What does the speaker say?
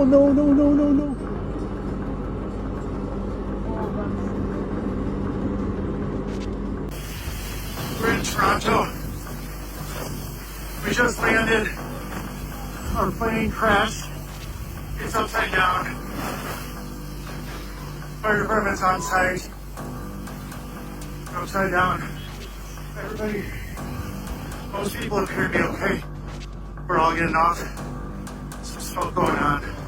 no, no, no, no, no. We're in Toronto. We just landed. Our plane crashed. It's upside down. Fire department's on site. Upside down. Everybody, most people appear to be okay. We're all getting off. Some smoke going on.